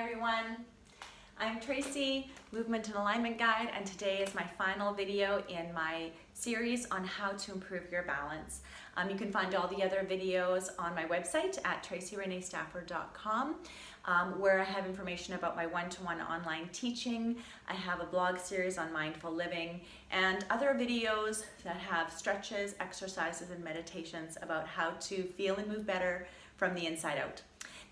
everyone. I'm Tracy, Movement and Alignment Guide, and today is my final video in my series on how to improve your balance. You can find all the other videos on my website at tracyreneestafford.com, where I have information about my one-to-one online teaching. I have a blog series on mindful living and other videos that have stretches, exercises, and meditations about how to feel and move better from the inside out.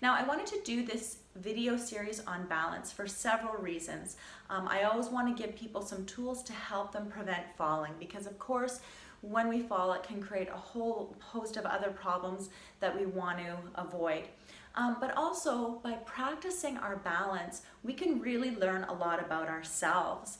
Now, I wanted to do this video series on balance for several reasons. I always want to give people some tools to help them prevent falling, because of course, when we fall, it can create a whole host of other problems that we want to avoid. But also, by practicing our balance, we can really learn a lot about ourselves.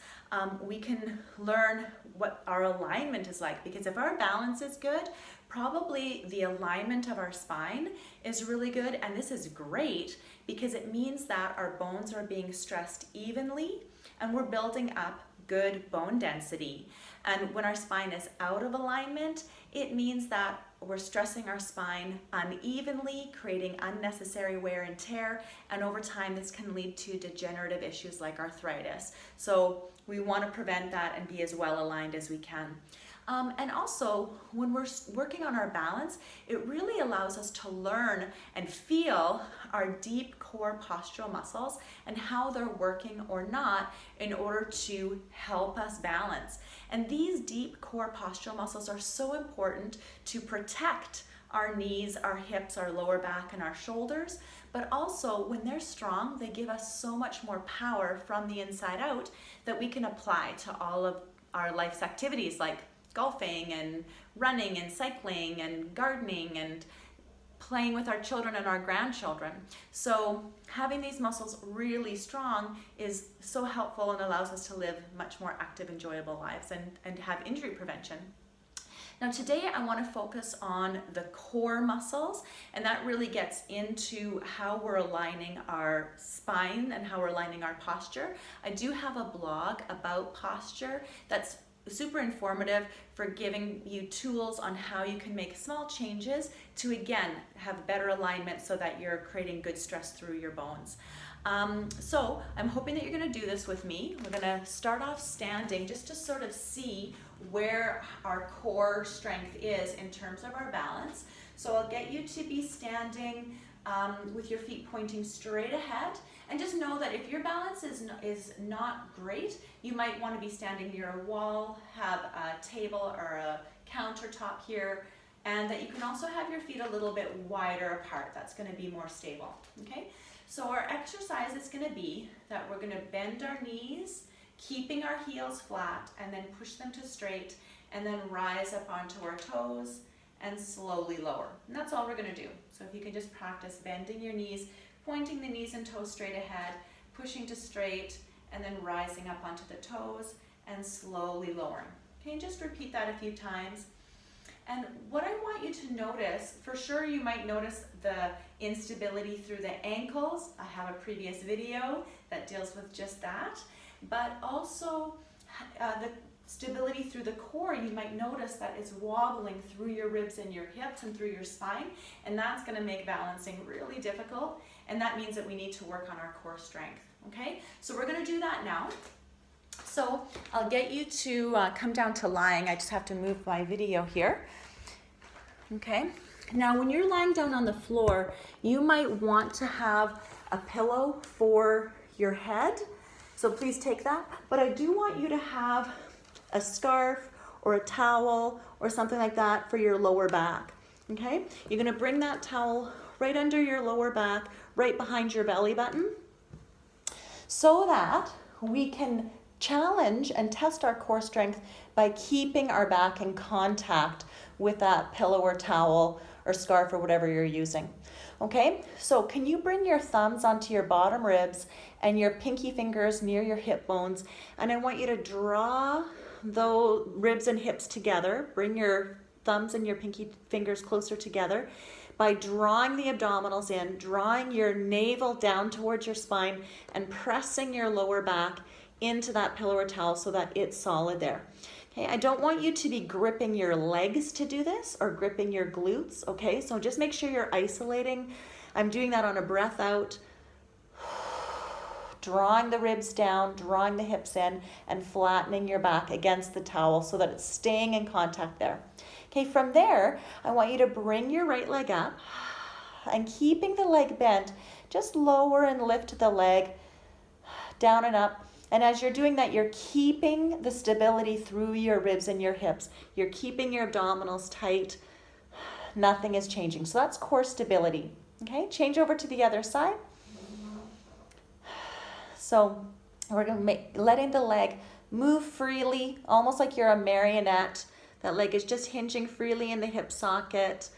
We can learn what our alignment is like, because if our balance is good, probably the alignment of our spine is really good, and this is great because it means that our bones are being stressed evenly and we're building up good bone density. And when our spine is out of alignment, it means that we're stressing our spine unevenly, creating unnecessary wear and tear, and over time this can lead to degenerative issues like arthritis. So we want to prevent that and be as well aligned as we can. And also, when we're working on our balance, it really allows us to learn and feel our deep core postural muscles and how they're working or not in order to help us balance. And these deep core postural muscles are so important to protect our knees, our hips, our lower back, and our shoulders. But also, when they're strong, they give us so much more power from the inside out that we can apply to all of our life's activities, like golfing and running and cycling and gardening and playing with our children and our grandchildren. So having these muscles really strong is so helpful and allows us to live much more active, enjoyable lives and have injury prevention. Now today I want to focus on the core muscles, and that really gets into how we're aligning our spine and how we're aligning our posture. I do have a blog about posture that's super informative for giving you tools on how you can make small changes to, again, have better alignment so that you're creating good stress through your bones. So I'm hoping that you're going to do this with me. We're going to start off standing just to sort of see where our core strength is in terms of our balance. So I'll get you to be standing with your feet pointing straight ahead, and just know that if your balance is not great, you might want to be standing near a wall, have a table or a countertop here, and that you can also have your feet a little bit wider apart. That's going to be more stable. Okay, so our exercise is going to be that we're going to bend our knees, keeping our heels flat, and then push them to straight, and then rise up onto our toes and slowly lower. And that's all we're going to do. So if you can just practice bending your knees, pointing the knees and toes straight ahead, pushing to straight, and then rising up onto the toes and slowly lowering. Okay, and just repeat that a few times. And what I want you to notice, for sure you might notice the instability through the ankles. I have a previous video that deals with just that. But also the stability through the core, you might notice that it's wobbling through your ribs and your hips and through your spine, and that's going to make balancing really difficult, and that means that we need to work on our core strength. Okay, so we're going to do that now. So I'll get you to come down to lying. I just have to move my video here. Okay, now when you're lying down on the floor, you might want to have a pillow for your head, so please take that, but I do want you to have a scarf or a towel or something like that for your lower back. Okay, you're going to bring that towel right under your lower back, right behind your belly button, so that we can challenge and test our core strength by keeping our back in contact with that pillow or towel or scarf or whatever you're using. Okay, so can you bring your thumbs onto your bottom ribs and your pinky fingers near your hip bones, and I want you to draw the ribs and hips together. Bring your thumbs and your pinky fingers closer together by drawing the abdominals in, drawing your navel down towards your spine, and pressing your lower back into that pillow or towel so that it's solid there. Okay, I don't want you to be gripping your legs to do this or gripping your glutes, okay? So just make sure you're isolating. I'm doing that on a breath out drawing the ribs down, drawing the hips in, and flattening your back against the towel so that it's staying in contact there. Okay, from there, I want you to bring your right leg up and keeping the leg bent, just lower and lift the leg down and up. And as you're doing that, you're keeping the stability through your ribs and your hips. You're keeping your abdominals tight. Nothing is changing. So that's core stability. Okay, change over to the other side. So we're going to letting the leg move freely, almost like you're a marionette. That leg is just hinging freely in the hip socket,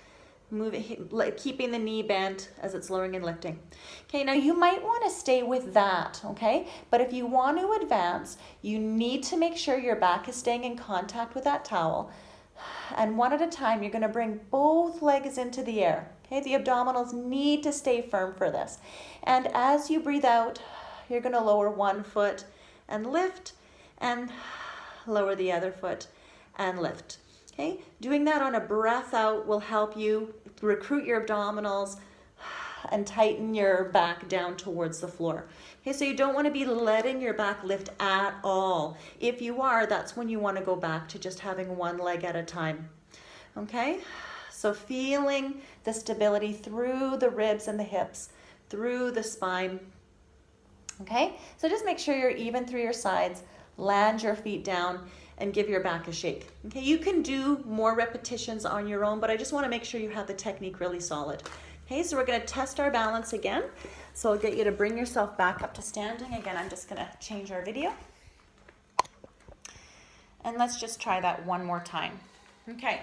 keeping the knee bent as it's lowering and lifting. Okay, now you might want to stay with that, okay? But if you want to advance, you need to make sure your back is staying in contact with that towel. And one at a time, you're going to bring both legs into the air. Okay, the abdominals need to stay firm for this. And as you breathe out, you're going to lower one foot and lift, and lower the other foot and lift. Okay, doing that on a breath out will help you recruit your abdominals and tighten your back down towards the floor. Okay, so you don't want to be letting your back lift at all. If you are, that's when you want to go back to just having one leg at a time. Okay, so feeling the stability through the ribs and the hips, through the spine. Okay, so just make sure you're even through your sides, land your feet down, and give your back a shake. Okay, you can do more repetitions on your own, but I just want to make sure you have the technique really solid. Okay, so we're going to test our balance again. So I'll get you to bring yourself back up to standing. Again, I'm just going to change our video. And let's just try that one more time. Okay,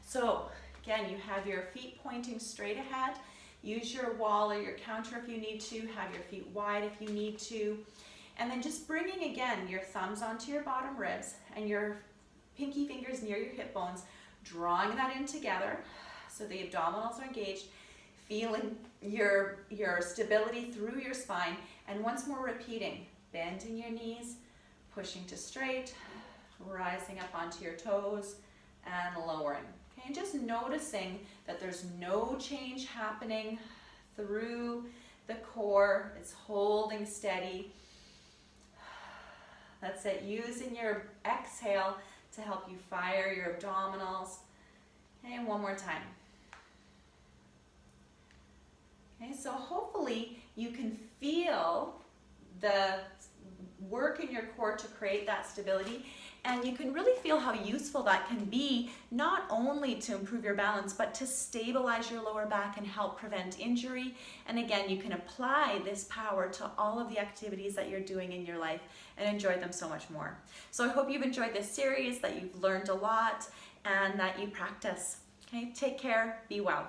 so again, you have your feet pointing straight ahead. Use your wall or your counter if you need to. Have your feet wide if you need to. And then just bringing, again, your thumbs onto your bottom ribs and your pinky fingers near your hip bones, drawing that in together so the abdominals are engaged, feeling your stability through your spine, and once more repeating, bending your knees, pushing to straight, rising up onto your toes, and lowering. Okay, and just noticing that there's no change happening through the core. It's holding steady. That's it. Using your exhale to help you fire your abdominals. Okay, and one more time. Okay, so hopefully you can feel the work in your core to create that stability, and you can really feel how useful that can be, not only to improve your balance, but to stabilize your lower back and help prevent injury. And again, you can apply this power to all of the activities that you're doing in your life and enjoy them so much more. So I hope you've enjoyed this series, that you've learned a lot, and that you practice. Okay, take care, be well.